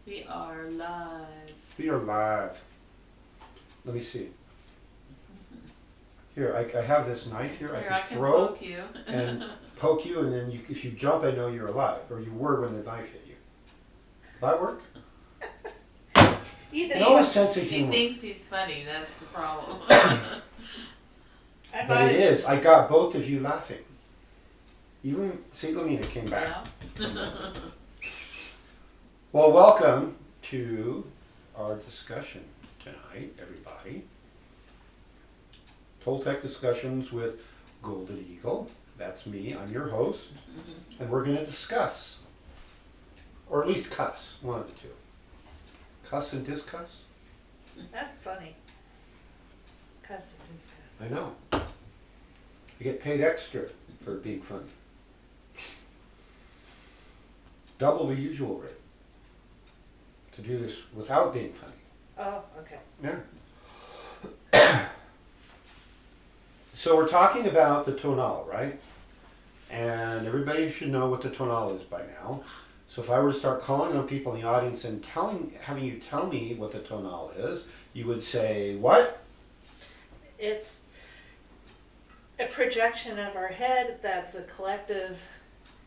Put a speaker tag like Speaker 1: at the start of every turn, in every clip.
Speaker 1: We are live.
Speaker 2: We are live. Let me see. Here, I have this knife here.
Speaker 1: Here,
Speaker 2: I
Speaker 1: I
Speaker 2: can
Speaker 1: can
Speaker 2: throw
Speaker 1: poke you.
Speaker 2: and poke you, and then if you jump, I know you're alive, or you were when the knife hit you. That work?
Speaker 3: You
Speaker 2: No
Speaker 3: just,
Speaker 2: sense of
Speaker 1: He
Speaker 2: humor.
Speaker 1: thinks he's funny, that's the problem.
Speaker 3: I
Speaker 2: But it is. I got both of you laughing. Even St. Lamina came back.
Speaker 1: Yeah.
Speaker 2: Well, welcome to our discussion tonight, everybody. Toltec Discussions with Golden Eagle. That's me. I'm your host. And we're going to discuss, or at least cuss, one of the two. Cuss and discuss?
Speaker 3: That's funny. Cuss and discuss.
Speaker 2: I know. I get paid extra for being funny. Double the usual rate to do this without being funny.
Speaker 3: Oh, okay.
Speaker 2: Yeah. So we're talking about the tonal, right? And everybody should know what the tonal is by now. So if I were to start calling on people in the audience and having you tell me what the tonal is, you would say, what?
Speaker 3: It's a projection of our head that's a collective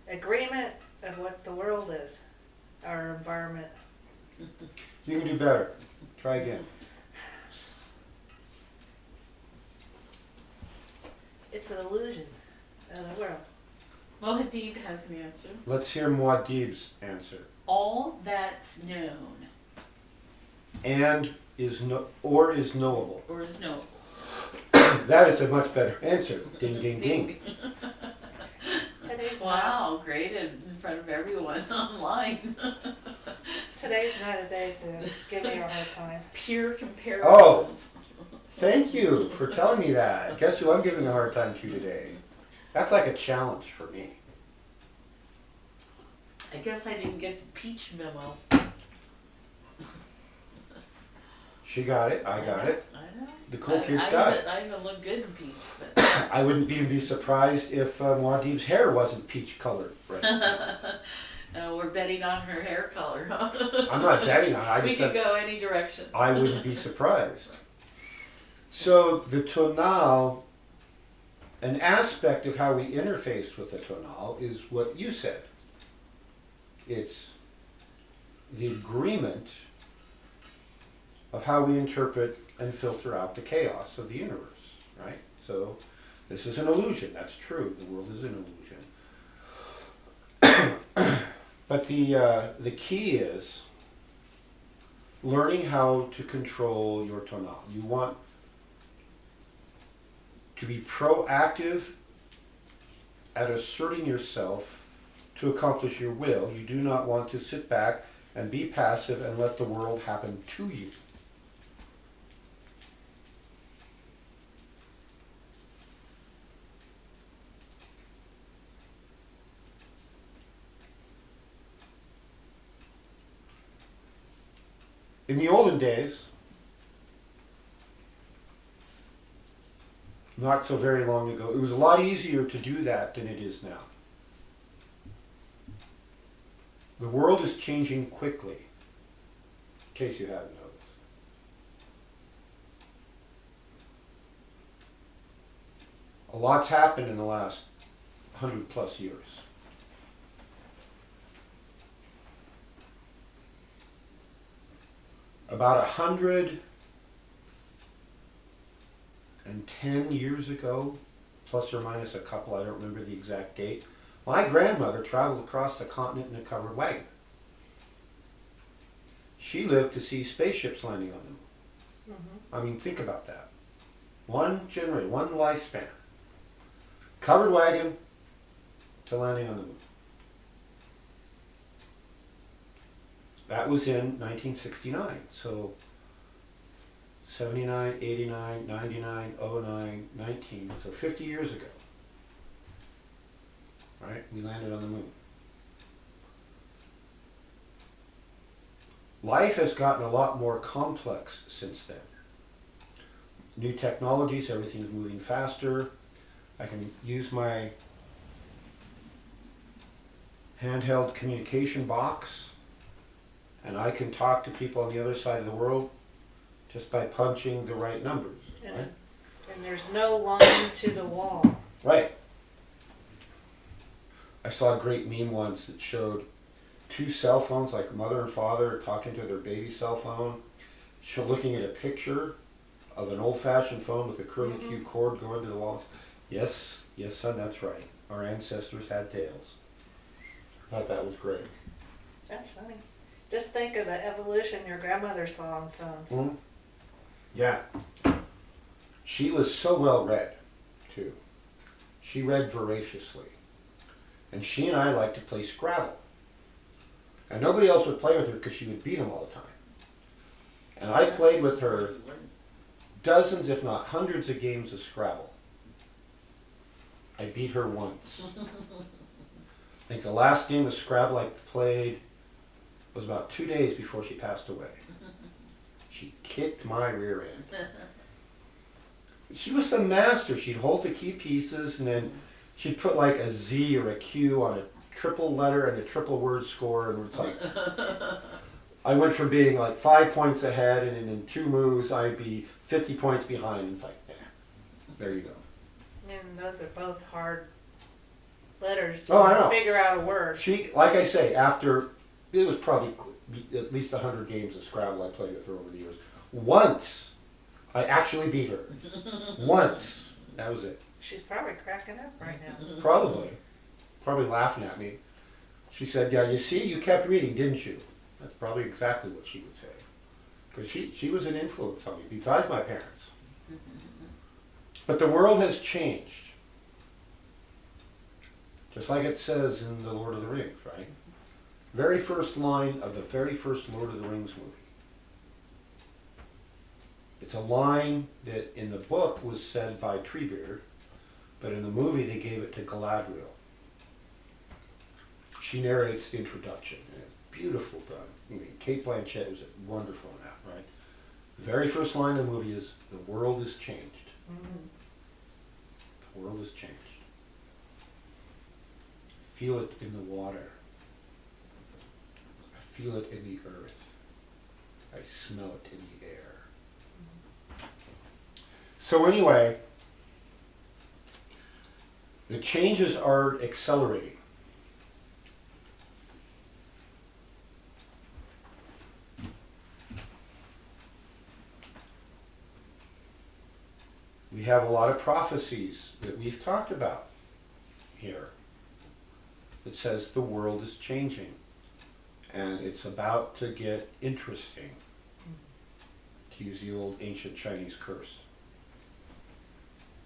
Speaker 3: agreement of what the world is, our environment.
Speaker 2: You can do better. Try again.
Speaker 3: It's an illusion of the world.
Speaker 1: Well, Hadid has an answer.
Speaker 2: Let's hear Muad'Dib's answer.
Speaker 1: All that's known
Speaker 2: And is knowable.
Speaker 1: or is known.
Speaker 2: That is a much better answer. Ding, ding, ding.
Speaker 3: Today's
Speaker 1: Wow, graded in front of everyone online.
Speaker 3: today's not a day to give me a hard time.
Speaker 1: Pure comparisons.
Speaker 2: Oh. Thank you for telling me that. Guess who I'm giving a hard time to today? That's like a challenge for me.
Speaker 1: I guess I didn't get the peach memo.
Speaker 2: She got it. I got it.
Speaker 1: I know.
Speaker 2: The cool kids got it.
Speaker 1: I even look good in peach. But
Speaker 2: I wouldn't even be surprised if Muad'Dib's hair wasn't peach colored. Right now.
Speaker 1: we're betting on her hair color, huh?
Speaker 2: I'm not betting on it. I
Speaker 1: We
Speaker 2: just
Speaker 1: could
Speaker 2: said
Speaker 1: go any direction.
Speaker 2: I wouldn't be surprised. So the tonal, an aspect of how we interface with the tonal is what you said. It's the agreement of how we interpret and filter out the chaos of the universe, right? So this is an illusion. That's true. The world is an illusion. But the key is learning how to control your tonal. You want to be proactive at asserting yourself to accomplish your will. You do not want to sit back and be passive and let the world happen to you. In the olden days, not so very long ago, it was a lot easier to do that than it is now. The world is changing quickly, in case you haven't noticed. A lot's happened in the last 100 plus years. About 110 years ago, plus or minus a couple, I don't remember the exact date, my grandmother traveled across the continent in a covered wagon. She lived to see spaceships landing on them.
Speaker 3: Mm-hmm.
Speaker 2: I mean, think about that. One generation, one lifespan. Covered wagon to landing on the moon. That was in 1969. So 79, 89, 99, 09, 19. So 50 years ago. Right? We landed on the moon. Life has gotten a lot more complex since then. New technologies, everything's moving faster. I can use my handheld communication box and I can talk to people on the other side of the world just by punching the right numbers,
Speaker 3: Yeah.
Speaker 2: right?
Speaker 3: And there's no line to the wall.
Speaker 2: Right. I saw a great meme once that showed two cell phones, like mother and father talking to their baby cell phone, looking at a picture of an old-fashioned phone with a curly Q cord going to the wall. Yes, yes, son, that's right. Our ancestors had tails. I thought that was great.
Speaker 3: That's funny. Just think of the evolution your grandmother saw on phones.
Speaker 2: Mm-hmm. Yeah. She was so well read, too. She read voraciously. And she and I liked to play Scrabble. And nobody else would play with her because she would beat them all the time. And I played with her dozens, if not hundreds, of games of Scrabble. I beat her once. I think the last game of Scrabble I played was about 2 days before she passed away. She kicked my rear end. She was the master. She'd hold the key pieces and then she'd put like a Z or a Q on a triple letter and a triple word score, and it's like I went from being like 5 points ahead, and in 2 moves I'd be 50 points behind. It's like, there you go.
Speaker 3: And those are both hard letters
Speaker 2: Oh, I
Speaker 3: to
Speaker 2: know.
Speaker 3: figure out a word.
Speaker 2: She, like I say, after it was probably at least 100 games of Scrabble I played with her over the years. Once I actually beat her. Once. That was it.
Speaker 3: She's probably cracking up right now.
Speaker 2: Probably laughing at me. She said, yeah, you see, you kept reading, didn't you? That's probably exactly what she would say. Because she was an influence on me, besides my parents. But the world has changed. Just like it says in The Lord of the Rings, right? Very first line of the very first Lord of the Rings movie. It's a line that in the book was said by Treebeard, but in the movie they gave it to Galadriel. She narrates the introduction. And it's beautiful done. I mean, Kate Blanchett was wonderful in that, right? The very first line of the movie is, "The world has changed."
Speaker 3: Mm-hmm.
Speaker 2: The world has changed. Feel it in the water. I feel it in the earth. I smell it in the air. So anyway, the changes are accelerating. We have a lot of prophecies that we've talked about here. It says the world is changing and it's about to get interesting, to use the old ancient Chinese curse.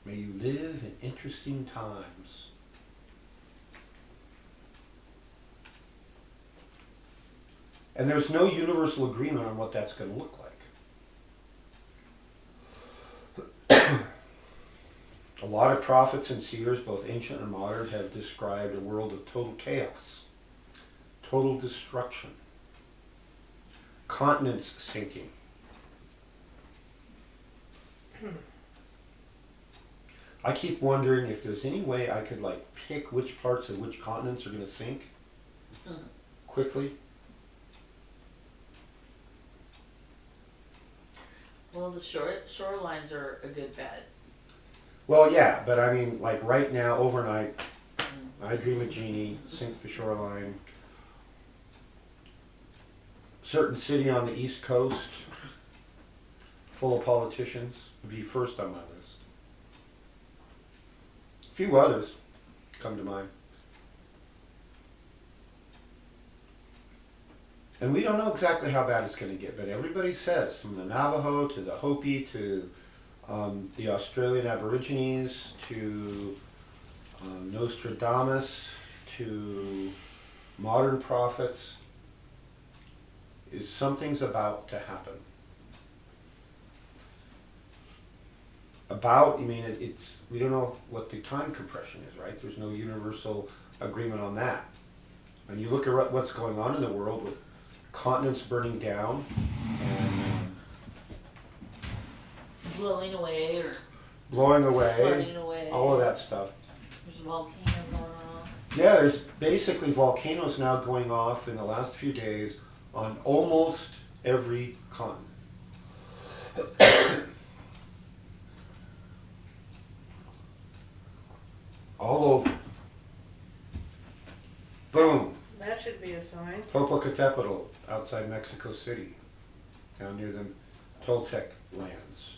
Speaker 2: May you live in interesting times. And there's no universal agreement on what that's going to look like. A lot of prophets and seers, both ancient and modern, have described a world of total chaos, total destruction, continents sinking. I keep wondering if there's any way I could like pick which parts of which continents are going to sink quickly.
Speaker 1: Well, the shorelines are a good bet.
Speaker 2: Well, yeah, but I mean, like right now, overnight, I Dream of Jeannie, sink the shoreline. Certain city on the East Coast, full of politicians, would be first on my list. A few others come to mind. And we don't know exactly how bad it's going to get, but everybody says, from the Navajo to the Hopi to the Australian Aborigines to Nostradamus to modern prophets, is something's about to happen. About, I mean, it's we don't know what the time compression is, right? There's no universal agreement on that. And you look at what's going on in the world with continents burning down and
Speaker 1: Blowing away or
Speaker 2: blowing away,
Speaker 1: flooding away.
Speaker 2: all of that stuff.
Speaker 1: There's a volcano going off.
Speaker 2: Yeah, there's basically volcanoes now going off in the last few days on almost every continent. All over. Boom.
Speaker 3: That should be a sign.
Speaker 2: Popocatépetl outside Mexico City, down near the Toltec lands.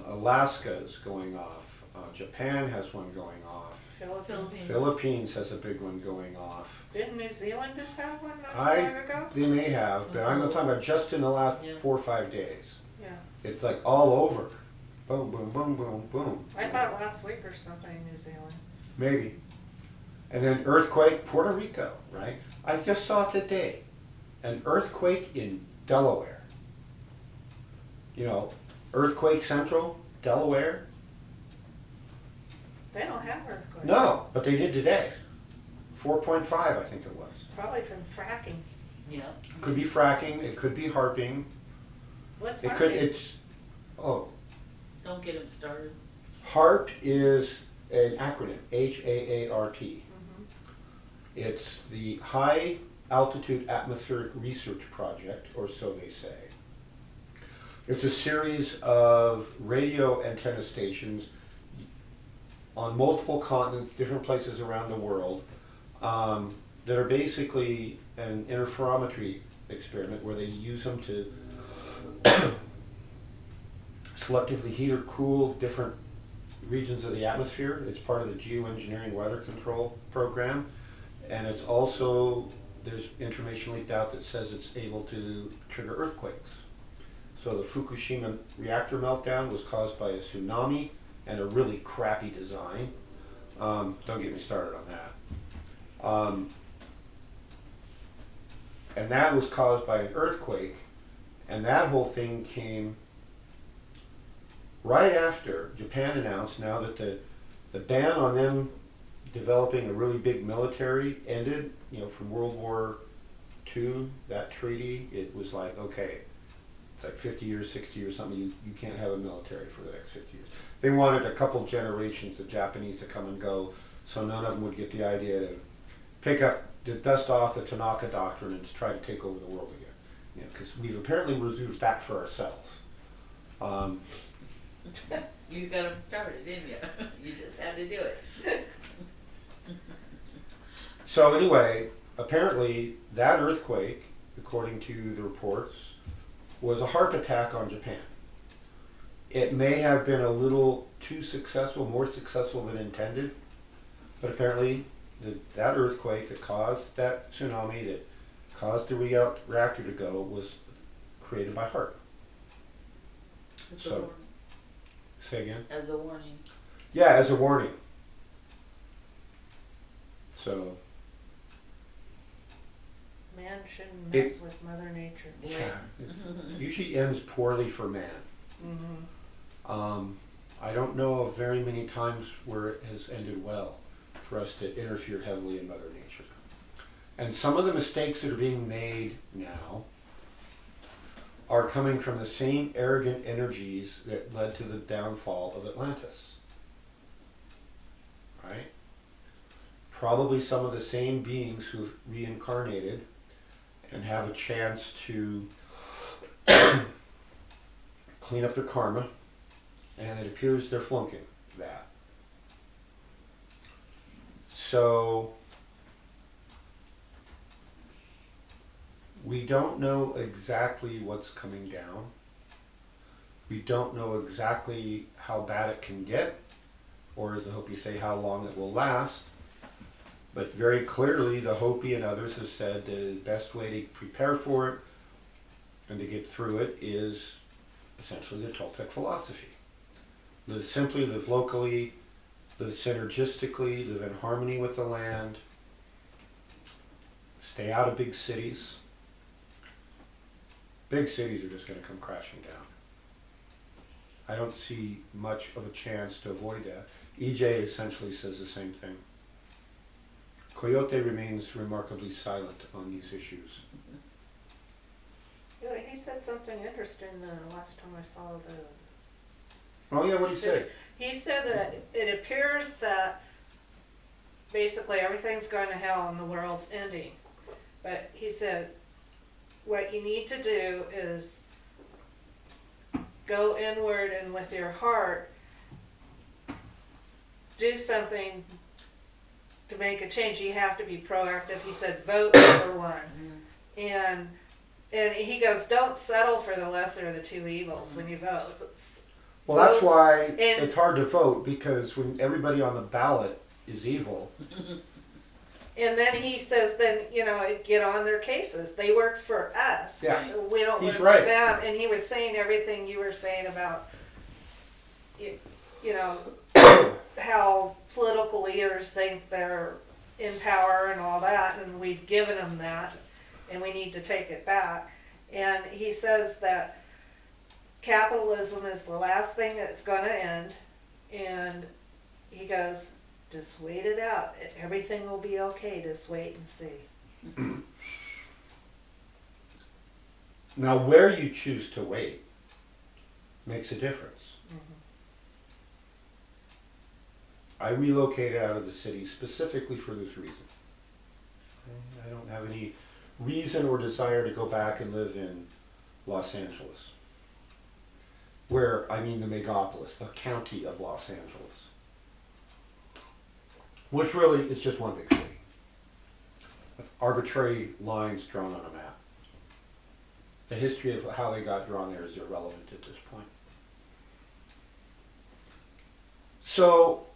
Speaker 2: Alaska is going off. Japan has one going off.
Speaker 3: Philippines.
Speaker 2: Philippines has a big one going off.
Speaker 3: Didn't New Zealand just have one not too long ago?
Speaker 2: They may have, but I'm not talking about just in the last
Speaker 1: Yeah.
Speaker 2: 4 or 5 days.
Speaker 3: Yeah.
Speaker 2: It's like all over. Boom, boom, boom, boom, boom.
Speaker 3: I thought last week or something in New Zealand.
Speaker 2: Maybe. And then earthquake, Puerto Rico, right? I just saw today an earthquake in Delaware. You know, earthquake central, Delaware.
Speaker 3: They don't have earthquakes.
Speaker 2: No, but they did today. 4.5, I think it was.
Speaker 3: Probably from fracking.
Speaker 1: Yeah.
Speaker 2: Could be fracking, it could be harping.
Speaker 3: What's
Speaker 2: It could,
Speaker 3: fracking?
Speaker 1: Don't get them started.
Speaker 2: HARP is an acronym, HAARP.
Speaker 3: Mhm.
Speaker 2: It's the High Altitude Atmospheric Research Project, or so they say. It's a series of radio antenna stations on multiple continents, different places around the world, that are basically an interferometry experiment where they use them to selectively heat or cool different regions of the atmosphere. It's part of the geoengineering weather control program, and it's also, there's information leaked out that says it's able to trigger earthquakes. So the Fukushima reactor meltdown was caused by a tsunami and a really crappy design. Don't get me started on that. And that was caused by an earthquake, and that whole thing came right after Japan announced now that the ban on them developing a really big military ended, you know, from World War II, that treaty. It was like, okay, it's like 50 years, 60 years, something, you can't have a military for the next 50 years. They wanted a couple generations of Japanese to come and go, so none of them would get the idea to pick up, to dust off the Tanaka Doctrine and just try to take over the world again. You know, because we've apparently reserved that for ourselves.
Speaker 1: You got them started, didn't you? You just had to do it.
Speaker 2: So anyway, apparently that earthquake, according to the reports, was a HARP attack on Japan. It may have been a little too successful, more successful than intended, but apparently that earthquake that caused that tsunami, that caused the reactor to go, was created by HARP.
Speaker 1: As
Speaker 2: So-
Speaker 1: a warning.
Speaker 2: Say again?
Speaker 1: As a warning.
Speaker 2: Yeah, as a warning. So,
Speaker 3: Man shouldn't mess with Mother Nature.
Speaker 2: yeah, it usually ends poorly for man.
Speaker 3: Mm-hmm.
Speaker 2: I don't know of very many times where it has ended well for us to interfere heavily in Mother Nature. And some of the mistakes that are being made now are coming from the same arrogant energies that led to the downfall of Atlantis. Right? Probably some of the same beings who've reincarnated and have a chance to clean up their karma, and it appears they're flunking that. So we don't know exactly what's coming down. We don't know exactly how bad it can get, or as the Hopi say, how long it will last. But very clearly, the Hopi and others have said the best way to prepare for it and to get through it is essentially the Toltec philosophy. Live simply, live locally, live synergistically, live in harmony with the land, stay out of big cities. Big cities are just going to come crashing down. I don't see much of a chance to avoid that. EJ essentially says the same thing. Coyote remains remarkably silent on these issues.
Speaker 3: Yeah, he said something interesting the last time I saw the.
Speaker 2: Oh yeah, what did he say?
Speaker 3: He said that it appears that basically everything's going to hell and the world's ending. But he said what you need to do is go inward and with your heart do something to make a change. You have to be proactive. He said, vote number one. And he goes, don't settle for the lesser of the two evils when you vote.
Speaker 2: Well, that's
Speaker 3: Vote.
Speaker 2: why
Speaker 3: And-
Speaker 2: it's hard to vote, because when everybody on the ballot is evil.
Speaker 3: And then he says, then, get on their cases. They work for us.
Speaker 2: Yeah.
Speaker 3: We don't
Speaker 2: He's
Speaker 3: work
Speaker 2: right.
Speaker 3: for them. And he was saying everything you were saying about, how political leaders think they're in power and all that, and we've given them that, and we need to take it back. And he says that capitalism is the last thing that's going to end, and he goes, just wait it out. Everything will be okay. Just wait and see.
Speaker 2: Now, where you choose to wait makes a difference. I relocated out of the city specifically for this reason. I don't have any reason or desire to go back and live in Los Angeles. Where, I mean the megapolis, the county of Los Angeles. Which really is just one big city. With arbitrary lines drawn on a map. The history of how they got drawn there is irrelevant at this point. So,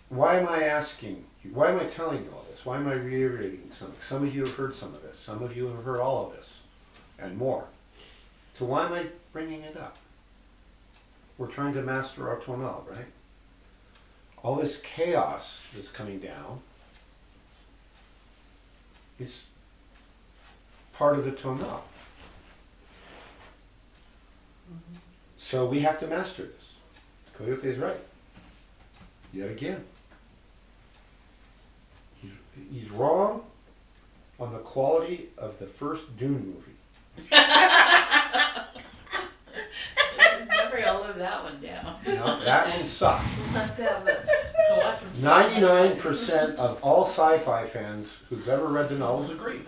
Speaker 2: why am I asking you? Why am I telling you all this? Why am I reiterating something? Some of you have heard some of this. Some of you have heard all of this. And more. So why am I bringing it up? We're trying to master our tonal, right? All this chaos that's coming down is part of the tonal. So we have to master this. Coyote's right. Yet again. He's wrong on the quality of the first Dune movie.
Speaker 1: Remember, I'll live that one down.
Speaker 2: No, that one sucked.
Speaker 1: Let's have it. Watch 'em suck.
Speaker 2: 99% of all sci-fi fans who've ever read the novels agree.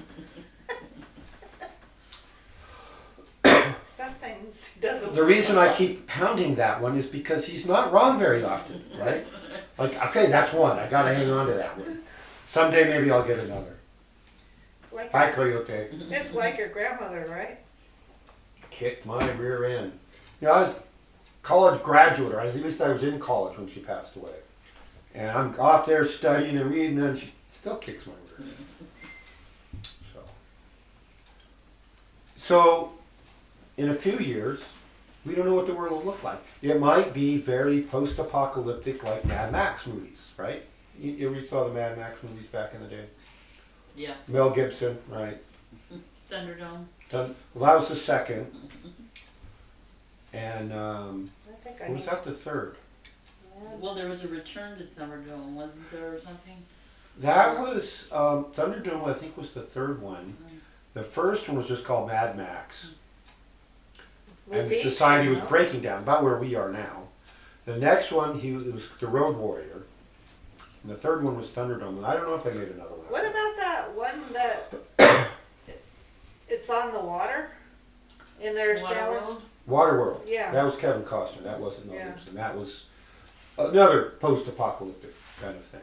Speaker 3: Some things he doesn't.
Speaker 2: The reason I keep pounding that one is because he's not wrong very often, right? Like, okay, that's one. I gotta hang on to that one. Someday maybe I'll get another.
Speaker 3: It's like
Speaker 2: Hi, Coyote.
Speaker 3: it's like your grandmother, right?
Speaker 2: Kicked my rear end. You know, I was college graduate, or at least I was in college when she passed away. And I'm off there studying and reading, and she still kicks my rear end. So, in a few years, we don't know what the world will look like. It might be very post-apocalyptic, like Mad Max movies, right? You ever saw the Mad Max movies back in the day?
Speaker 1: Yeah.
Speaker 2: Mel Gibson, right?
Speaker 1: Thunderdome.
Speaker 2: Well, that was the second. And
Speaker 3: I think I
Speaker 2: what was that, the third?
Speaker 1: Well, there was a return to Thunderdome, wasn't there, or something?
Speaker 2: That was, Thunderdome, I think, was the third one. The first one was just called Mad Max. And the society was breaking down, about where we are now. The next one, it was the Road Warrior. And the third one was Thunderdome. And I don't know if they made another one.
Speaker 3: What about that one that it's on the water? And they're sailing.
Speaker 1: Waterworld?
Speaker 2: Waterworld.
Speaker 3: Yeah.
Speaker 2: That was Kevin Costner. That wasn't Mel
Speaker 3: Yeah.
Speaker 2: Gibson. That was another post-apocalyptic kind of thing.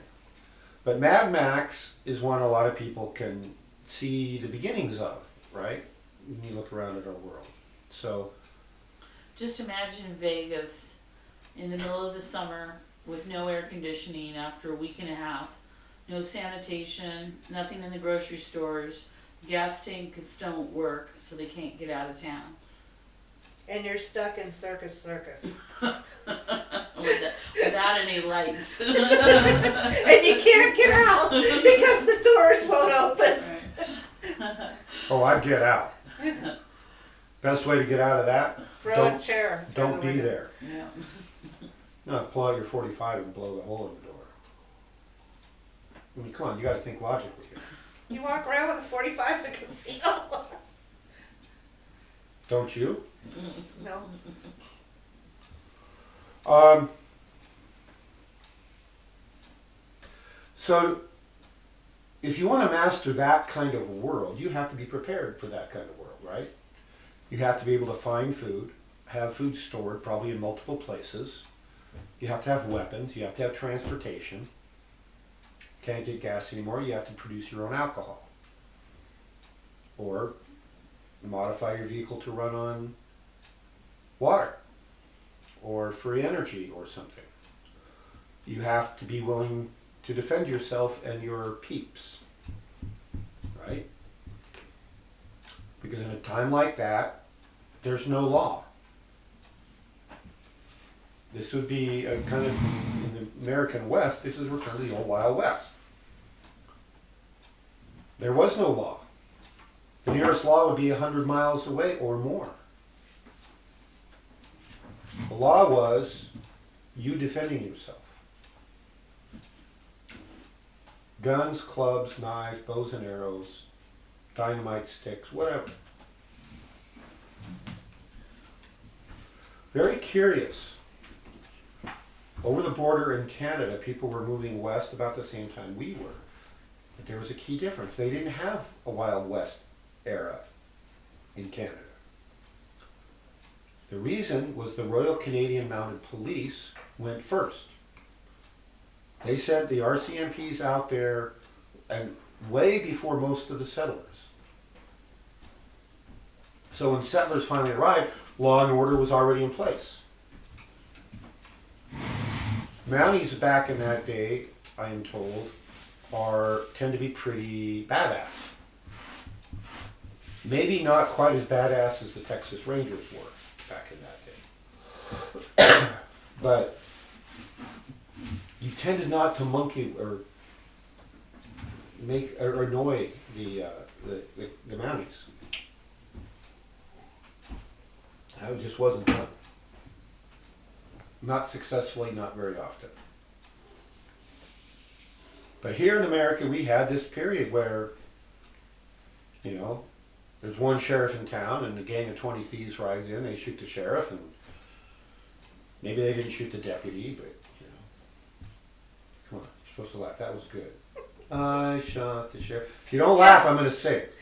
Speaker 2: But Mad Max is one a lot of people can see the beginnings of, right? When you look around at our world. So,
Speaker 1: Just imagine Vegas in the middle of the summer with no air conditioning after a week and a half, no sanitation, nothing in the grocery stores, gas tanks don't work, so they can't get out of town.
Speaker 3: And you're stuck in Circus.
Speaker 1: Without any lights.
Speaker 3: And you can't get out because the doors won't open.
Speaker 2: oh, I'd get out. Best way to get out of that,
Speaker 3: Throw a chair. through
Speaker 2: don't
Speaker 3: the
Speaker 2: be
Speaker 3: window.
Speaker 2: there.
Speaker 1: Yeah.
Speaker 2: No, pull out your 45 and blow the hole in the door. I mean, come on, you got to think logically here.
Speaker 3: You walk around with a 45 to conceal.
Speaker 2: Don't you?
Speaker 3: No.
Speaker 2: So, if you want to master that kind of world, you have to be prepared for that kind of world, right? You have to be able to find food, have food stored probably in multiple places. You have to have weapons, you have to have transportation. Can't get gas anymore, you have to produce your own alcohol. Or modify your vehicle to run on water or free energy or something. You have to be willing to defend yourself and your peeps, right? Because in a time like that, there's no law. This would be a kind of, in the American West, this is return to the old Wild West. There was no law. The nearest law would be 100 miles away or more. The law was you defending yourself. Guns, clubs, knives, bows and arrows, dynamite sticks, whatever. Very curious. Over the border in Canada, people were moving west about the same time we were. But there was a key difference. They didn't have a Wild West era in Canada. The reason was the Royal Canadian Mounted Police went first. They sent the RCMPs out there and way before most of the settlers. So when settlers finally arrived, law and order was already in place. Mounties back in that day, I am told, tend to be pretty badass. Maybe not quite as badass as the Texas Rangers were back in that day. But you tended not to monkey or make or annoy the Mounties. That just wasn't done. Not successfully, not very often. But here in America, we had this period where, there's one sheriff in town and a gang of 20 thieves rides in, they shoot the sheriff, and maybe they didn't shoot the deputy, but, come on, you're supposed to laugh. That was good. I shot the sheriff. If you don't laugh, I'm going to say it.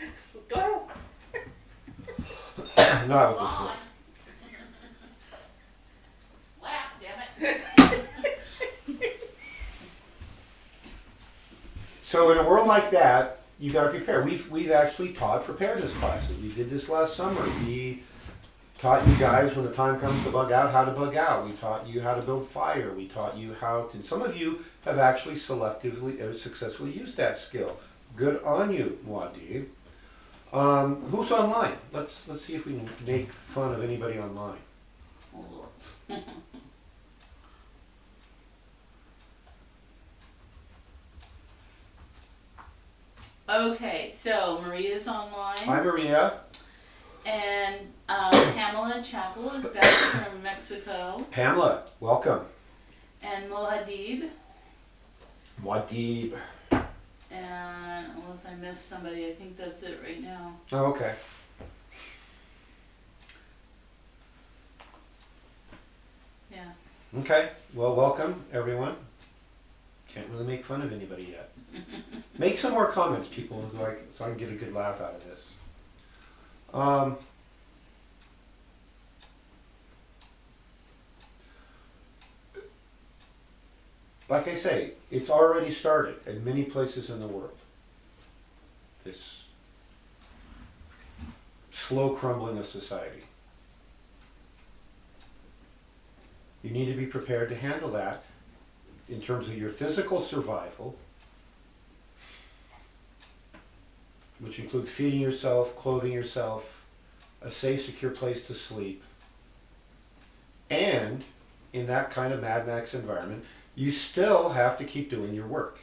Speaker 3: Go.
Speaker 2: No, I was listening.
Speaker 1: Laugh, damn it.
Speaker 2: So in a world like that, you got to prepare. We've actually taught preparedness classes. We did this last summer. We taught you guys when the time comes to bug out how to bug out. We taught you how to build fire. We taught you how to. Some of you have actually selectively or successfully used that skill. Good on you, Muad'Dib. Who's online? Let's see if we can make fun of anybody online.
Speaker 1: Hold on. Okay, so Maria's online.
Speaker 2: Hi, Maria.
Speaker 1: And Pamela Chapel is back from Mexico.
Speaker 2: Pamela, welcome.
Speaker 1: And Mohadib.
Speaker 2: Muad'Dib.
Speaker 1: And unless I missed somebody, I think that's it right now.
Speaker 2: Oh, okay.
Speaker 1: Yeah.
Speaker 2: Okay. Well, welcome, everyone. Can't really make fun of anybody yet. Make some more comments, people, so I can get a good laugh out of this. Like I say, it's already started in many places in the world. This slow crumbling of society. You need to be prepared to handle that in terms of your physical survival, which includes feeding yourself, clothing yourself, a safe, secure place to sleep, and in that kind of Mad Max environment, you still have to keep doing your work.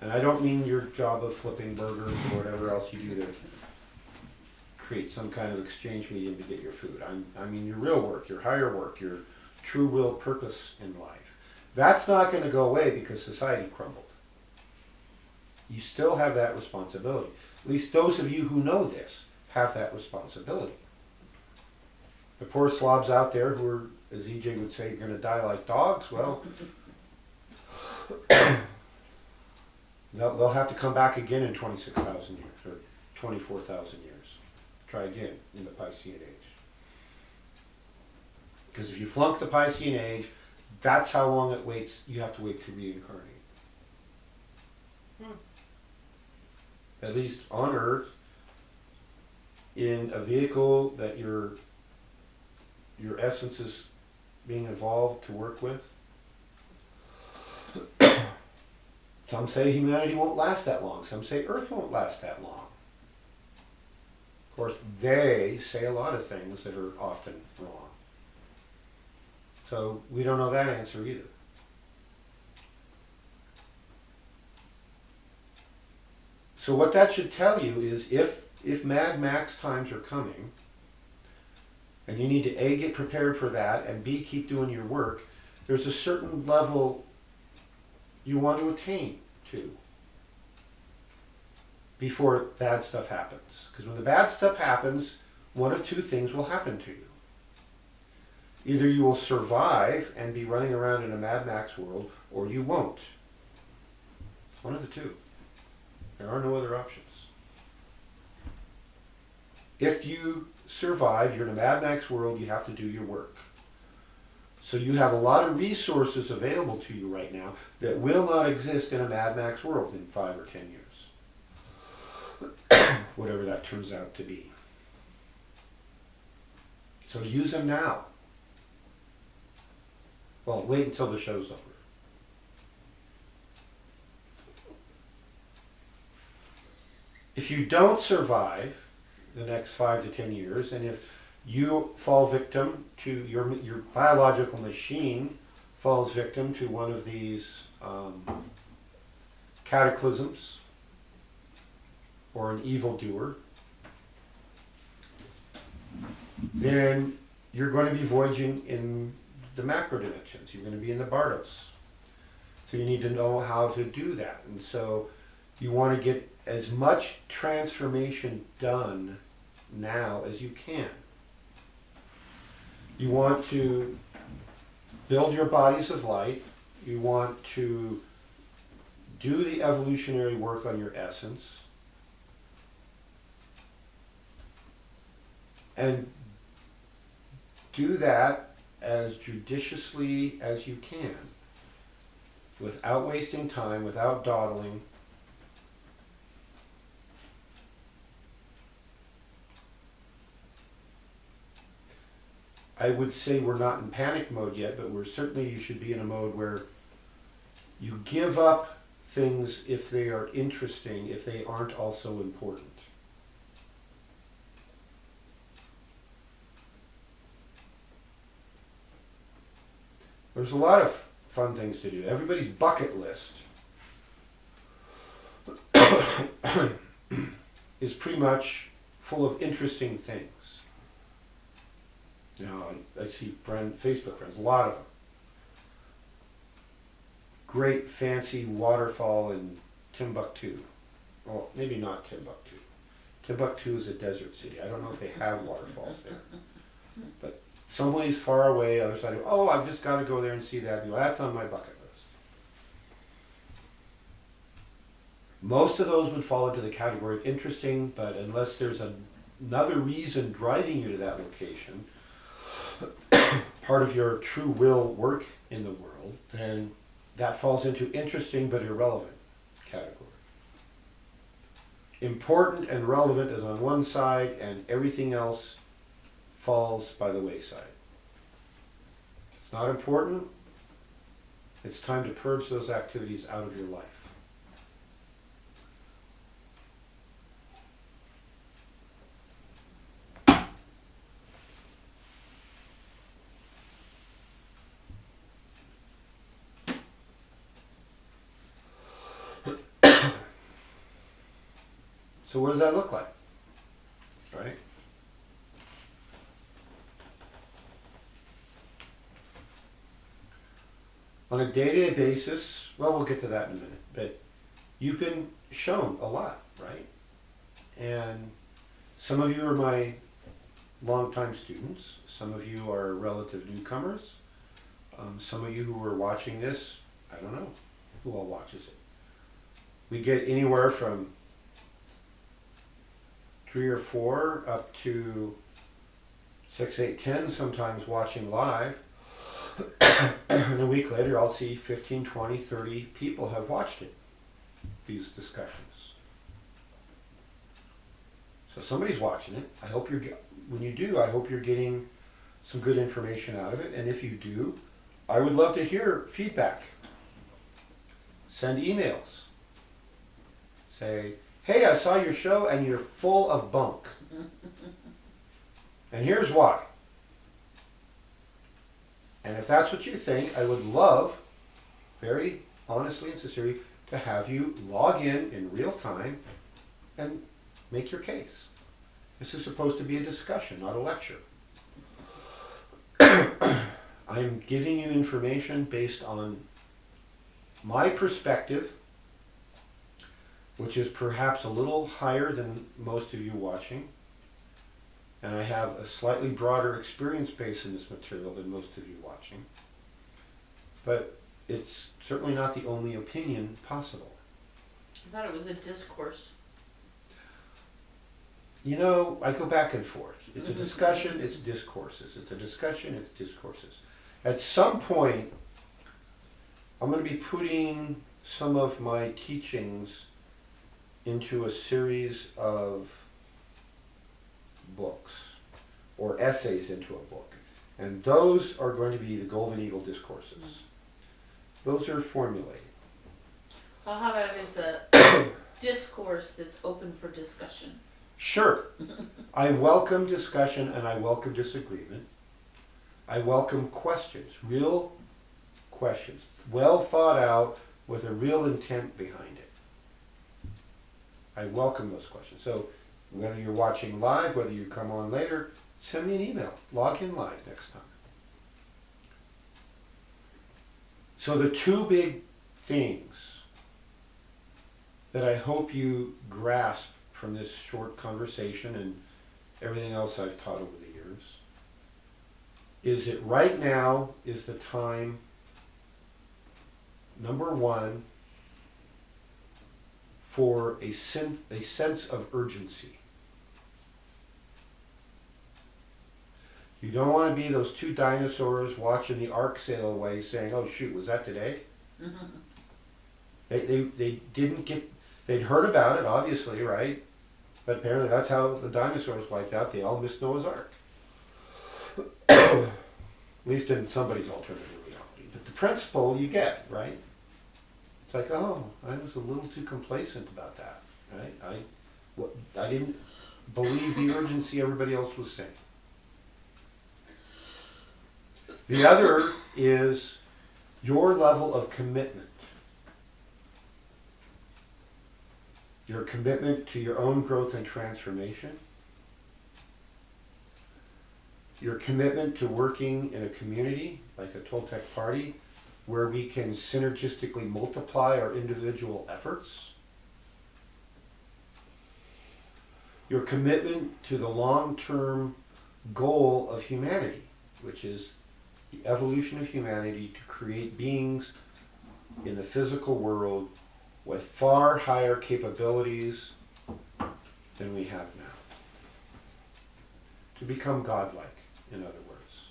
Speaker 2: And I don't mean your job of flipping burgers or whatever else you do to create some kind of exchange medium to get your food. I mean your real work, your higher work, your true will purpose in life. That's not going to go away because society crumbled. You still have that responsibility. At least those of you who know this have that responsibility. The poor slobs out there who are, as EJ would say, going to die like dogs, well, They'll have to come back again in 26,000 years, or 24,000 years. Try again in the Piscean Age. Because if you flunk the Piscean Age, that's how long it waits. You have to wait to reincarnate. At least on Earth, in a vehicle that your essence is being evolved to work with. Some say humanity won't last that long. Some say Earth won't last that long. Of course, they say a lot of things that are often wrong. So we don't know that answer either. So what that should tell you is if Mad Max times are coming, and you need to A, get prepared for that, and B, keep doing your work, there's a certain level you want to attain to before bad stuff happens. Because when the bad stuff happens, one of two things will happen to you. Either you will survive and be running around in a Mad Max world, or you won't. One of the two. There are no other options. If you survive, you're in a Mad Max world, you have to do your work. So you have a lot of resources available to you right now that will not exist in a Mad Max world in 5 or 10 years. Whatever that turns out to be. So use them now. Well, wait until the show's over. If you don't survive the next 5 to 10 years, and if you fall victim to your biological machine falls victim to one of these cataclysms or an evildoer, then you're going to be voyaging in the macro dimensions. You're going to be in the Bardos. So you need to know how to do that. And so you want to get as much transformation done now as you can. You want to build your bodies of light. You want to do the evolutionary work on your essence. And do that as judiciously as you can, without wasting time, without dawdling. I would say we're not in panic mode yet, but you should be in a mode where you give up things if they are interesting, if they aren't also important. There's a lot of fun things to do. Everybody's bucket list is pretty much full of interesting things. You know, I see Facebook friends, a lot of them. Great fancy waterfall in Timbuktu. Well, maybe not Timbuktu. Timbuktu is a desert city. I don't know if they have waterfalls there. But someplace far away, other side of, I've just got to go there and see that. That's on my bucket list. Most of those would fall into the category of interesting, but unless there's another reason driving you to that location, part of your true will work in the world, then that falls into interesting but irrelevant category. Important and relevant is on one side, and everything else falls by the wayside. It's not important. It's time to purge those activities out of your life. So what does that look like? Right? On a day-to-day basis, well, we'll get to that in a minute, but you've been shown a lot, right? And some of you are my longtime students. Some of you are relative newcomers. Some of you who are watching this, I don't know who all watches it. We get anywhere from 3 or 4 up to 6, 8, 10 sometimes watching live. And a week later I'll see 15, 20, 30 people have watched it, these discussions. So somebody's watching it. I hope when you do, I hope you're getting some good information out of it. And if you do, I would love to hear feedback. Send emails. Say, hey, I saw your show and you're full of bunk. And here's why. And if that's what you think, I would love, very honestly and sincerely, to have you log in real time and make your case. This is supposed to be a discussion, not a lecture. I'm giving you information based on my perspective, which is perhaps a little higher than most of you watching. And I have a slightly broader experience base in this material than most of you watching. But it's certainly not the only opinion possible.
Speaker 1: I thought it was a discourse.
Speaker 2: You know, I go back and forth. It's a discussion, it's discourses. It's a discussion, it's discourses. At some point, I'm going to be putting some of my teachings into a series of books or essays into a book. And those are going to be the Golden Eagle discourses. Those are formulated.
Speaker 1: Well, how about if it's a discourse that's open for discussion?
Speaker 2: Sure. I welcome discussion and I welcome disagreement. I welcome questions, real questions, well thought out with a real intent behind it. I welcome those questions. So whether you're watching live, whether you come on later, send me an email. Log in live next time. So the two big things that I hope you grasp from this short conversation and everything else I've taught over the years is that right now is the time, number one, for a sense of urgency. You don't want to be those two dinosaurs watching the ark sail away saying, oh shoot, was that today? They didn't get, they'd heard about it obviously, right? But apparently that's how the dinosaurs wiped out. They all missed Noah's Ark. At least in somebody's alternative reality. But the principle you get, right? It's like, oh, I was a little too complacent about that, right? I didn't believe the urgency everybody else was saying. The other is your level of commitment. Your commitment to your own growth and transformation. Your commitment to working in a community like a Toltec party where we can synergistically multiply our individual efforts. Your commitment to the long-term goal of humanity, which is the evolution of humanity to create beings in the physical world with far higher capabilities than we have now. To become godlike, in other words.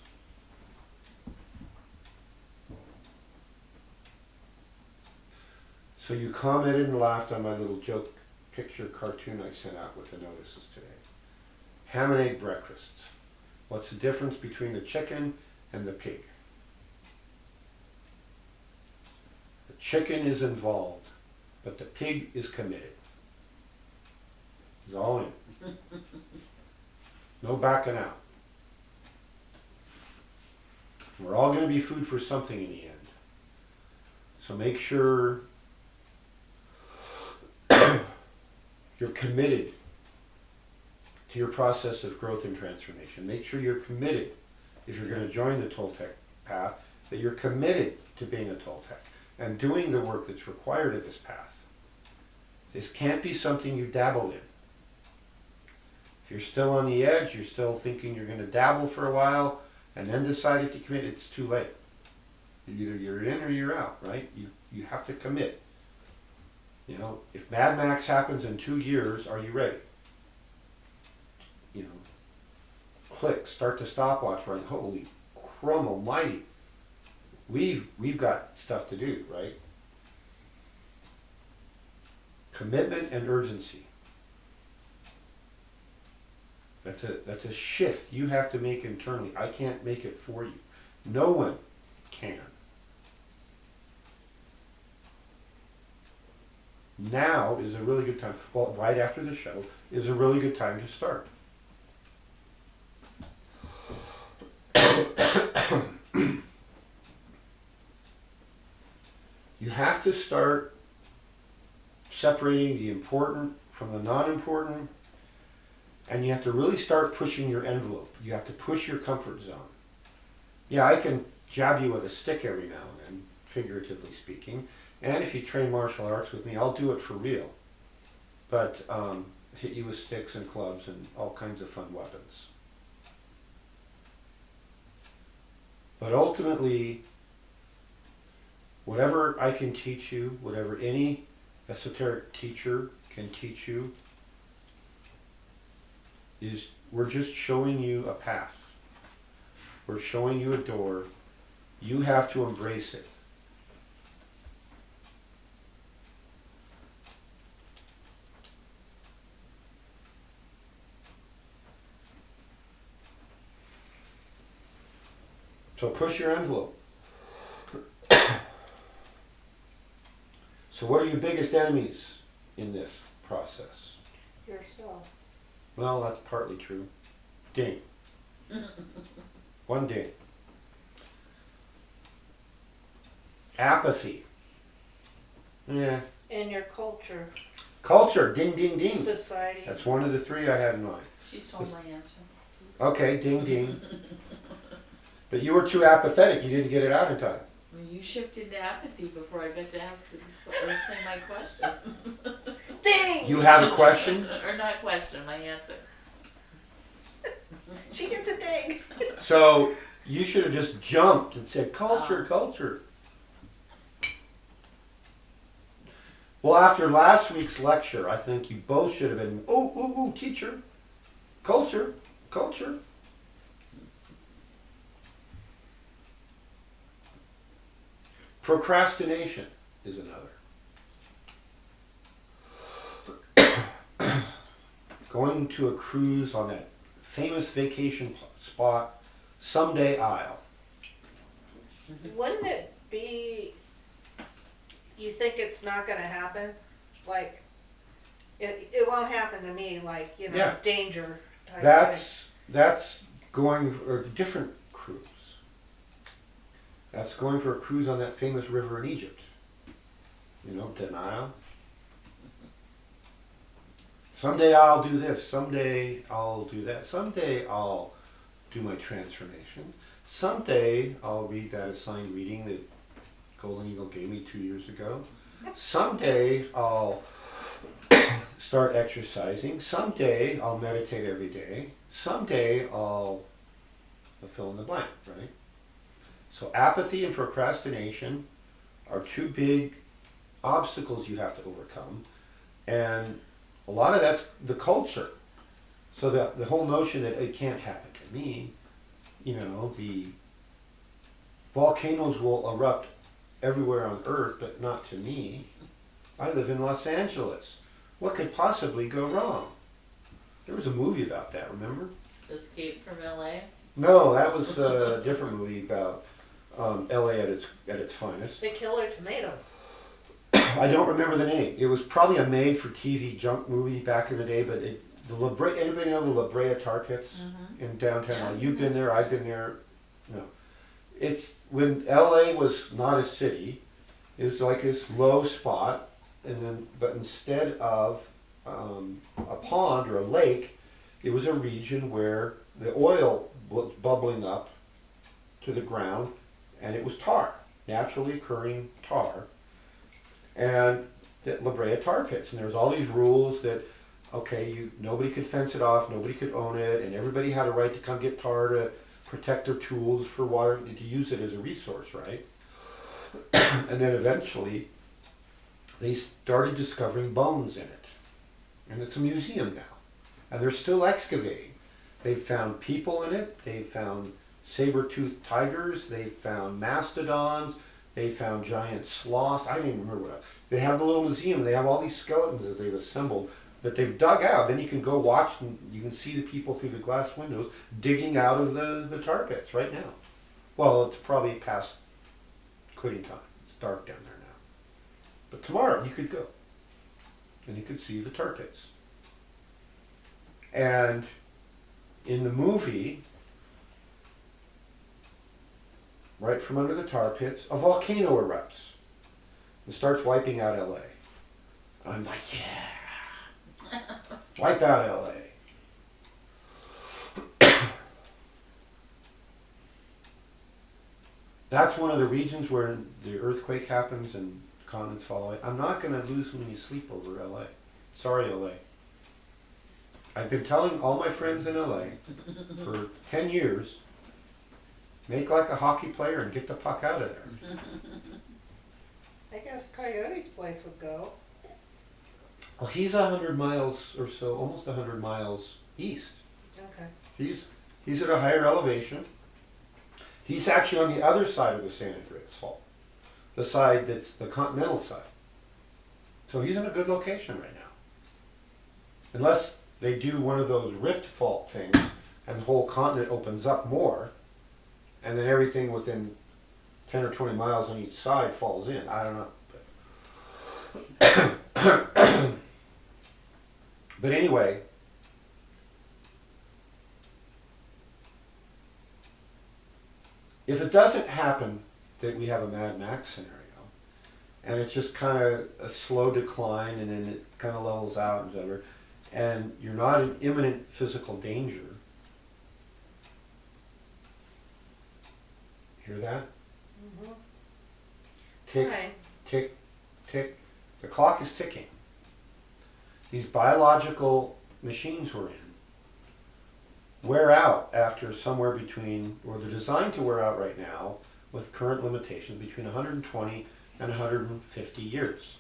Speaker 2: So you commented and laughed on my little joke picture cartoon I sent out with the notices today. Ham and egg breakfasts. What's the difference between the chicken and the pig? The chicken is involved, but the pig is committed. He's all in. No backing out. We're all going to be food for something in the end. So make sure you're committed to your process of growth and transformation. Make sure you're committed, if you're going to join the Toltec path, that you're committed to being a Toltec and doing the work that's required of this path. This can't be something you dabble in. If you're still on the edge, you're still thinking you're going to dabble for a while and then decided to commit, it's too late. Either you're in or you're out, right? You have to commit. You know, if Mad Max happens in 2 years, are you ready? You know, click, start the stopwatch running. Holy crum almighty. We've got stuff to do, right? Commitment and urgency. That's a shift you have to make internally. I can't make it for you. No one can. Now is a really good time. Well, right after the show is a really good time to start. You have to start separating the important from the non-important, and you have to really start pushing your envelope. You have to push your comfort zone. Yeah, I can jab you with a stick every now and then, figuratively speaking, and if you train martial arts with me, I'll do it for real. But hit you with sticks and clubs and all kinds of fun weapons. But ultimately, whatever I can teach you, whatever any esoteric teacher can teach you, is we're just showing you a path. We're showing you a door. You have to embrace it. So push your envelope. So what are your biggest enemies in this process?
Speaker 3: Yourself.
Speaker 2: Well, that's partly true. Ding. One ding. Apathy. Yeah.
Speaker 3: And your culture.
Speaker 2: Culture. Ding, ding, ding.
Speaker 3: Society.
Speaker 2: That's one of the three I had in mind.
Speaker 1: She's told my answer.
Speaker 2: Okay, ding, ding. But you were too apathetic. You didn't get it out in time.
Speaker 1: Well, you shifted to apathy before I got to say my question.
Speaker 3: Ding!
Speaker 2: You have a question?
Speaker 1: Or not question, my answer.
Speaker 3: She gets a ding.
Speaker 2: So you should have just jumped and said, culture, culture. Well, after last week's lecture, I think you both should have been, ooh, teacher. Culture, culture. Procrastination is another. Going to a cruise on that famous vacation spot, someday I'll.
Speaker 3: Wouldn't it be, you think it's not going to happen? Like, it won't happen to me, like, you know,
Speaker 2: Yeah.
Speaker 3: danger type thing.
Speaker 2: That's going for a different cruise. That's going for a cruise on that famous river in Egypt. You know, denial. Someday I'll do this. Someday I'll do that. Someday I'll do my transformation. Someday I'll read that assigned reading that Golden Eagle gave me 2 years ago. Someday I'll start exercising. Someday I'll meditate every day. Someday I'll fill in the blank, right? So apathy and procrastination are two big obstacles you have to overcome. And a lot of that's the culture. So the whole notion that it can't happen to me, you know, the volcanoes will erupt everywhere on Earth, but not to me. I live in Los Angeles. What could possibly go wrong? There was a movie about that, remember?
Speaker 1: Escape from LA.
Speaker 2: No, that was a different movie about LA at its finest.
Speaker 3: The Killer Tomatoes.
Speaker 2: I don't remember the name. It was probably a made-for-TV junk movie back in the day, but anybody know the La Brea Tar Pits in downtown?
Speaker 1: Yeah.
Speaker 2: You've been there, I've been there. No. It's when LA was not a city, it was like this low spot, but instead of a pond or a lake, it was a region where the oil was bubbling up to the ground, and it was tar, naturally occurring tar. And the La Brea Tar Pits, and there was all these rules that, okay, nobody could fence it off, nobody could own it, and everybody had a right to come get tar to protect their tools for water, to use it as a resource, right? And then eventually, they started discovering bones in it. And it's a museum now. And they're still excavating. They've found people in it. They've found saber-toothed tigers. They've found mastodons. They found giant sloths. I don't even remember what else. They have the little museum. They have all these skeletons that they've assembled that they've dug out. Then you can go watch and you can see the people through the glass windows digging out of the tar pits right now. Well, it's probably past quitting time. It's dark down there now. But tomorrow you could go and you could see the tar pits. And in the movie, right from under the tar pits, a volcano erupts and starts wiping out LA. I'm like, yeah, wipe out LA. That's one of the regions where the earthquake happens and continents fall away. I'm not going to lose any sleep over LA. Sorry, LA. I've been telling all my friends in LA for 10 years, make like a hockey player and get the puck out of there.
Speaker 3: I guess Coyote's place would go.
Speaker 2: Well, he's 100 miles or so, almost 100 miles east.
Speaker 3: Okay.
Speaker 2: He's at a higher elevation. He's actually on the other side of the San Andreas Fault, the side that's the continental side. So he's in a good location right now. Unless they do one of those rift fault things and the whole continent opens up more and then everything within 10 or 20 miles on each side falls in. I don't know. But anyway, if it doesn't happen that we have a Mad Max scenario, and it's just kind of a slow decline and then it kind of levels out and whatever, and you're not in imminent physical danger, hear that?
Speaker 3: Mm-hmm.
Speaker 2: Tick,
Speaker 3: Right.
Speaker 2: tick, tick. The clock is ticking. These biological machines we're in wear out after somewhere between, or they're designed to wear out right now with current limitations, between 120 and 150 years.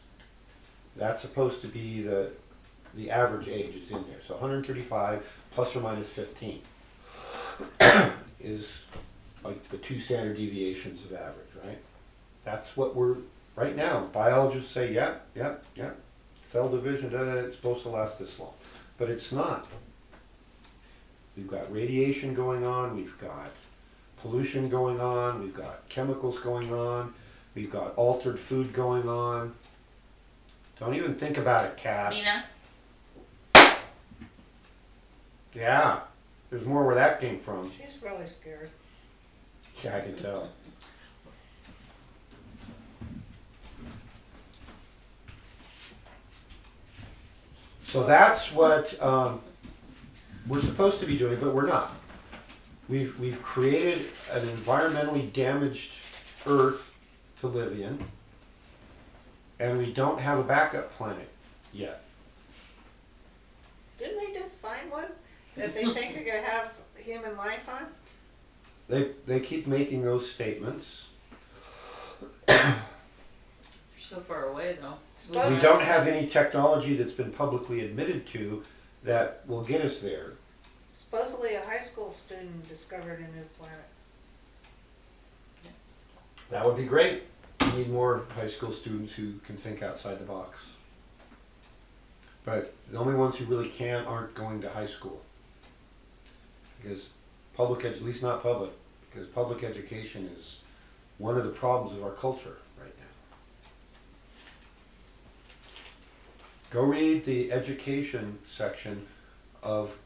Speaker 2: That's supposed to be the average age is in there. So 135 plus or minus 15 is like the two standard deviations of average, right? That's what we're, right now, biologists say, yep. Cell division, it's supposed to last this long. But it's not. We've got radiation going on, we've got pollution going on, we've got chemicals going on, we've got altered food going on. Don't even think about it, cat.
Speaker 1: Mina?
Speaker 2: Yeah, there's more where that came from.
Speaker 3: She's really scared.
Speaker 2: Yeah, I can tell. So that's what we're supposed to be doing, but we're not. We've created an environmentally damaged Earth to live in, and we don't have a backup planet yet.
Speaker 3: Didn't they just find one that they think are gonna have human life on?
Speaker 2: They keep making those statements.
Speaker 1: You're so far away though.
Speaker 3: Suppose-
Speaker 2: We don't have any technology that's been publicly admitted to that will get us there.
Speaker 3: Supposedly a high school student discovered a new planet.
Speaker 2: That would be great. We need more high school students who can think outside the box. But the only ones who really can aren't going to high school. Because at least not public, because public education is one of the problems of our culture right now. Go read the education section of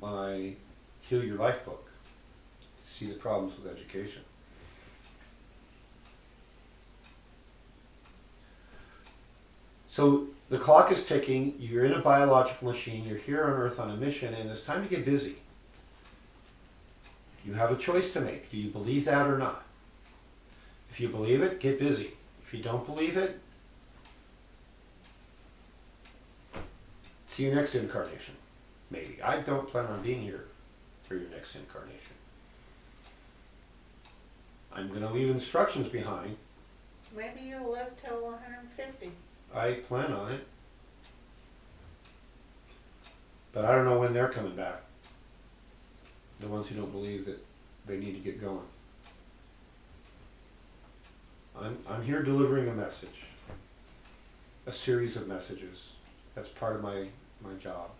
Speaker 2: my Heal Your Life book to see the problems with education. So the clock is ticking, you're in a biological machine, you're here on Earth on a mission, and it's time to get busy. You have a choice to make. Do you believe that or not? If you believe it, get busy. If you don't believe it, see you next incarnation. Maybe. I don't plan on being here for your next incarnation. I'm going to leave instructions behind.
Speaker 3: Maybe you'll live till 150.
Speaker 2: I plan on it. But I don't know when they're coming back. The ones who don't believe that they need to get going. I'm here delivering a message. A series of messages. That's part of my job.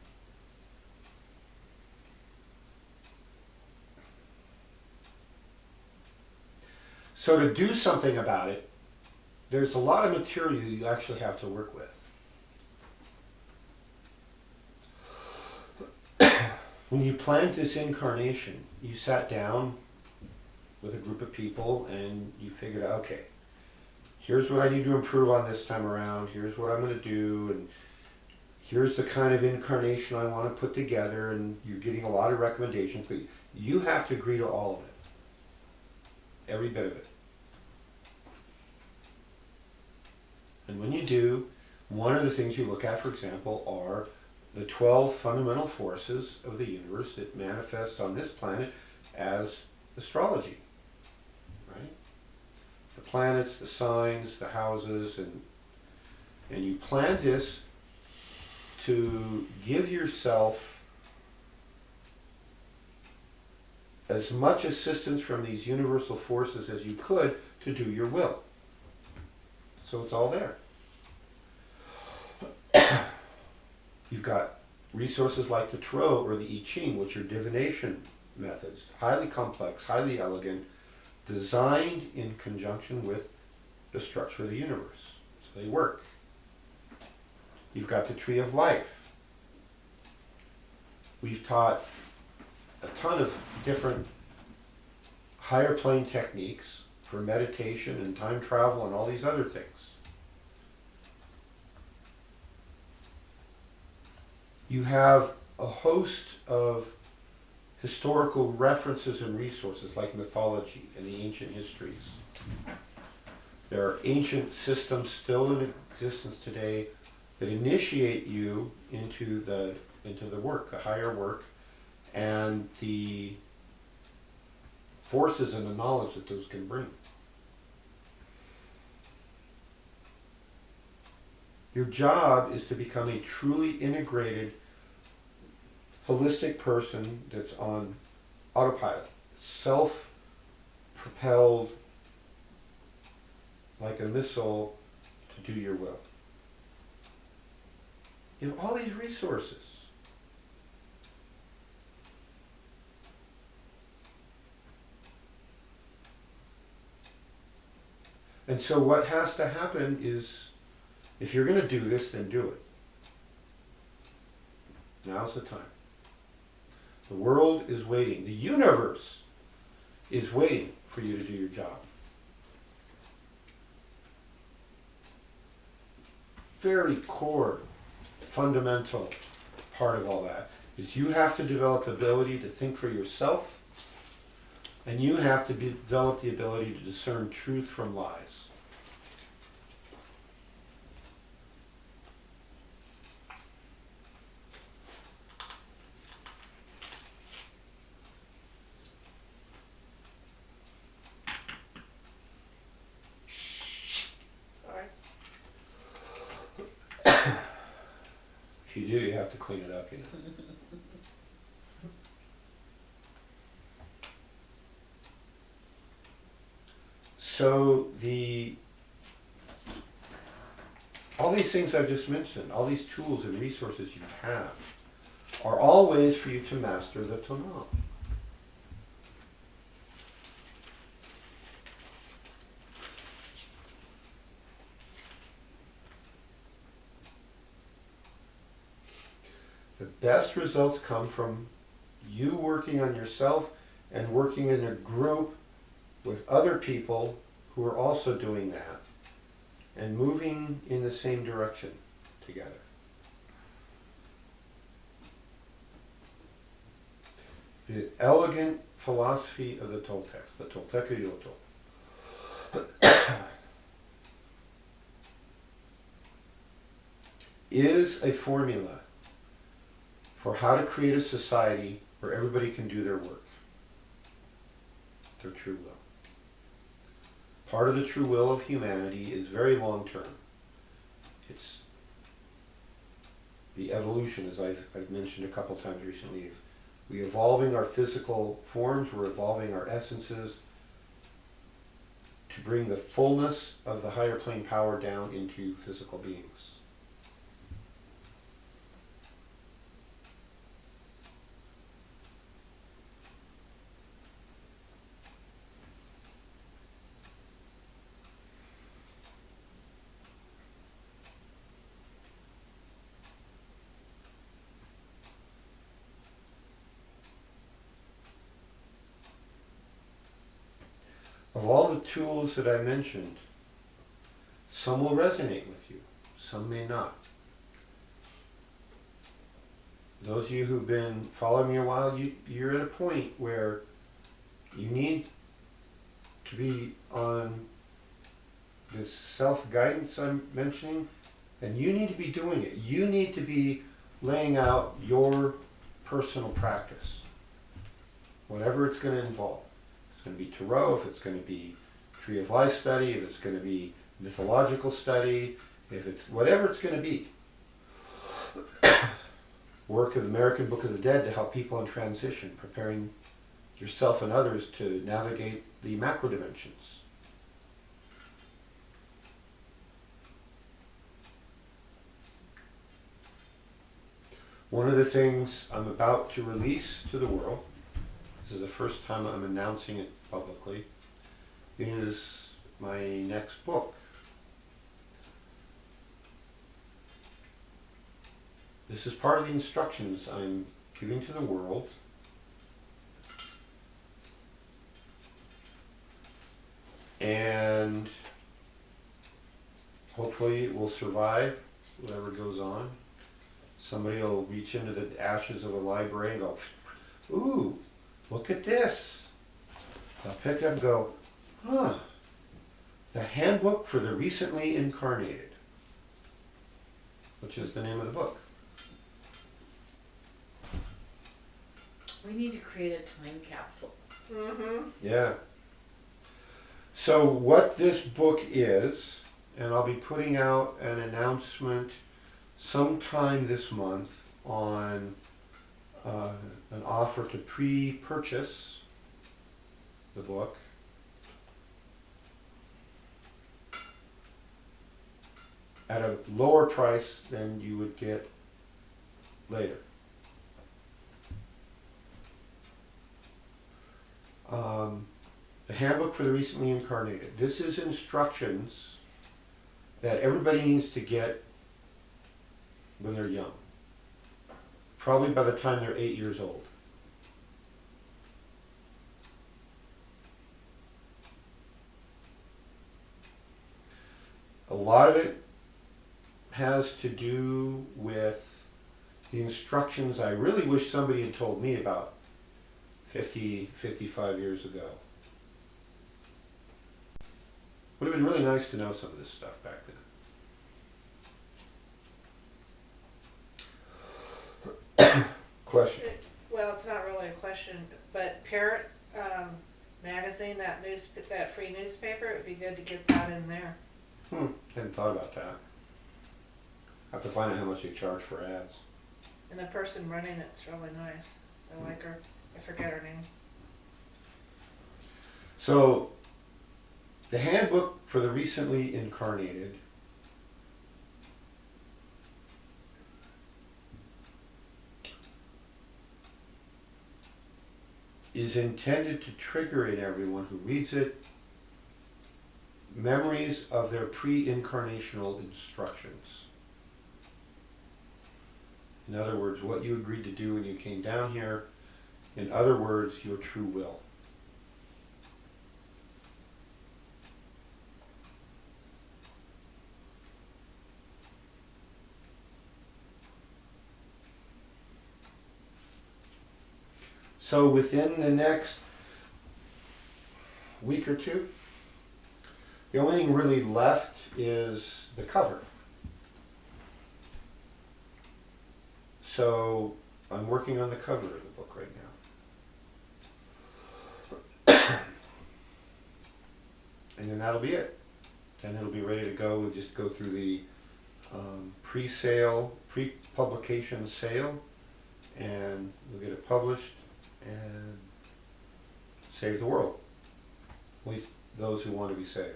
Speaker 2: So to do something about it, there's a lot of material you actually have to work with. When you planned this incarnation, you sat down with a group of people and you figured out, okay, here's what I need to improve on this time around, here's what I'm going to do, and here's the kind of incarnation I want to put together, and you're getting a lot of recommendations, but you have to agree to all of it. Every bit of it. And when you do, one of the things you look at, for example, are the 12 fundamental forces of the universe that manifest on this planet as astrology, right? The planets, the signs, the houses, and you plan this to give yourself as much assistance from these universal forces as you could to do your will. So it's all there. You've got resources like the Tarot or the I Ching, which are divination methods, highly complex, highly elegant, designed in conjunction with the structure of the universe. So they work. You've got the Tree of Life. We've taught a ton of different higher plane techniques for meditation and time travel and all these other things. You have a host of historical references and resources like mythology and the ancient histories. There are ancient systems still in existence today that initiate you into the work, the higher work, and the forces and the knowledge that those can bring. Your job is to become a truly integrated, holistic person that's on autopilot, self-propelled like a missile to do your will. You have all these resources. And so what has to happen is, if you're going to do this, then do it. Now's the time. The world is waiting. The universe is waiting for you to do your job. Very core, fundamental part of all that is you have to develop the ability to think for yourself, and you have to develop the ability to discern truth from lies.
Speaker 3: Sorry.
Speaker 2: If you do, you have to clean it up, you know. So all these things I've just mentioned, all these tools and resources you have, are all ways for you to master the tonal. The best results come from you working on yourself and working in a group with other people who are also doing that and moving in the same direction together. The elegant philosophy of the Toltecs, the Tolteca Yoto, is a formula for how to create a society where everybody can do their work, their true will. Part of the true will of humanity is very long term. It's the evolution, as I've mentioned a couple times recently. We're evolving our physical forms, we're evolving our essences to bring the fullness of the higher plane power down into physical beings. Of all the tools that I mentioned, some will resonate with you, some may not. Those of you who've been following me a while, you're at a point where you need to be on this self-guidance I'm mentioning, and you need to be doing it. You need to be laying out your personal practice, whatever it's going to involve. It's going to be tarot, if it's going to be Tree of Life study, if it's going to be mythological study, if it's whatever it's going to be. Work of the American Book of the Dead to help people in transition, preparing yourself and others to navigate the macro dimensions. One of the things I'm about to release to the world, this is the first time I'm announcing it publicly, is my next book. This is part of the instructions I'm giving to the world. And hopefully it will survive whatever goes on. Somebody will reach into the ashes of a library and go, ooh, look at this. They'll pick it up and go, huh, the Handbook for the Recently Incarnated, which is the name of the book.
Speaker 1: We need to create a time capsule.
Speaker 3: Mm-hmm.
Speaker 2: Yeah. So what this book is, and I'll be putting out an announcement sometime this month on an offer to pre-purchase the book. At a lower price than you would get later. The Handbook for the Recently Incarnated. This is instructions that everybody needs to get when they're young. Probably by the time they're 8 years old. A lot of it has to do with the instructions I really wish somebody had told me about 50, 55 years ago. Would have been really nice to know some of this stuff back then. Question.
Speaker 3: Well, it's not really a question, but Parrot magazine, that free newspaper, it would be good to get that in there.
Speaker 2: Hadn't thought about that. I have to find out how much you charge for ads.
Speaker 3: And the person running it's really nice. I like her. I forget her name.
Speaker 2: So, the Handbook for the Recently Incarnated is intended to trigger in everyone who reads it memories of their pre-incarnational instructions. In other words, what you agreed to do when you came down here. In other words, your true will. So within the next week or two, the only thing really left is the cover. So I'm working on the cover of the book right now. And then that'll be it. Then it'll be ready to go. We'll just go through the pre-publication sale, and we'll get it published and save the world. At least those who want to be saved.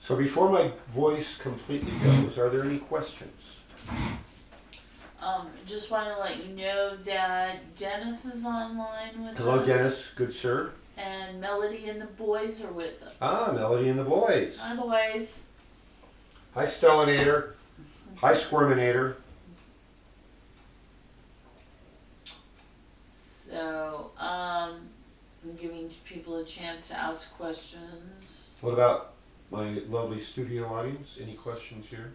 Speaker 2: So before my voice completely goes, are there any questions?
Speaker 1: Just want to let you know that Dennis is online with us.
Speaker 2: Hello, Dennis. Good sir.
Speaker 1: And Melody and the boys are with us.
Speaker 2: Ah, Melody and the boys.
Speaker 1: Hi, boys.
Speaker 2: Hi, Stellinator. Hi, Squirminator.
Speaker 1: So, I'm giving people a chance to ask questions.
Speaker 2: What about my lovely studio audience? Any questions here?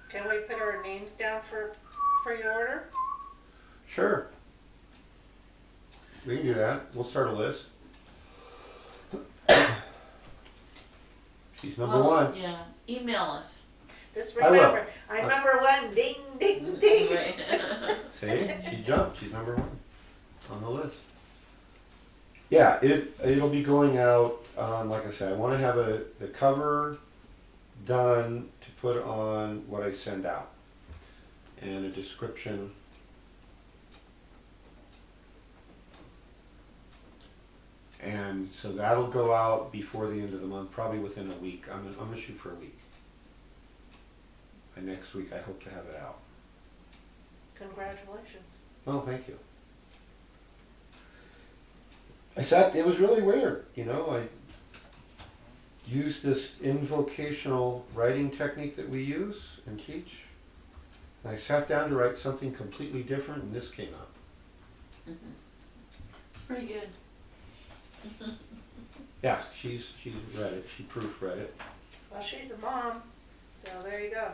Speaker 3: Can we put our names down for pre-order?
Speaker 2: Sure. We can do that. We'll start a list. She's number one.
Speaker 1: Yeah, email us.
Speaker 3: Just
Speaker 2: I will.
Speaker 3: remember, I'm number one. Ding, ding, ding.
Speaker 1: Right.
Speaker 2: See? She jumped. She's number one on the list. Yeah, it'll be going out, like I said, I want to have the cover done to put on what I send out. And a description. And so that'll go out before the end of the month, probably within a week. I'm gonna shoot for a week. By next week, I hope to have it out.
Speaker 3: Congratulations.
Speaker 2: Oh, thank you. It was really weird, you know, I used this invocational writing technique that we use and teach. And I sat down to write something completely different and this came out.
Speaker 1: Mm-hmm. It's pretty good.
Speaker 2: Yeah, she's read it, she proofread it.
Speaker 3: Well, she's a mom, so there you go.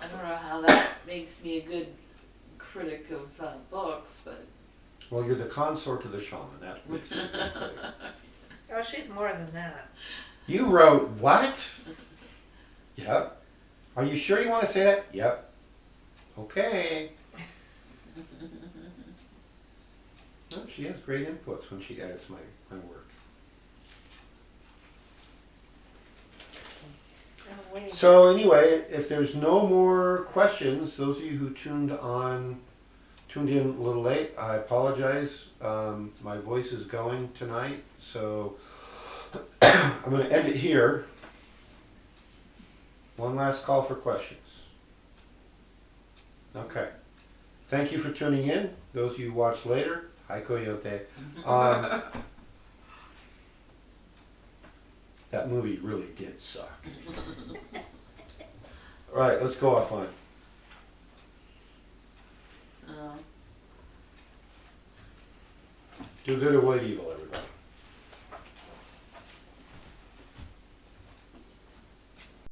Speaker 1: I don't know how that makes me a good critic of books, but
Speaker 2: Well, you're the consort to the shaman, that makes you a good critic.
Speaker 3: Oh, she's more than that.
Speaker 2: You wrote what? Yep. Are you sure you want to say that? Yep. Okay. Well, she has great inputs when she edits my work.
Speaker 3: Oh, wait.
Speaker 2: So anyway, if there's no more questions, those of you who tuned in a little late, I apologize. My voice is going tonight, so I'm going to end it here. One last call for questions. Okay. Thank you for tuning in. Those of you who watch later, hi Coyote. That movie really did suck. All right, let's go offline. Do good or avoid evil.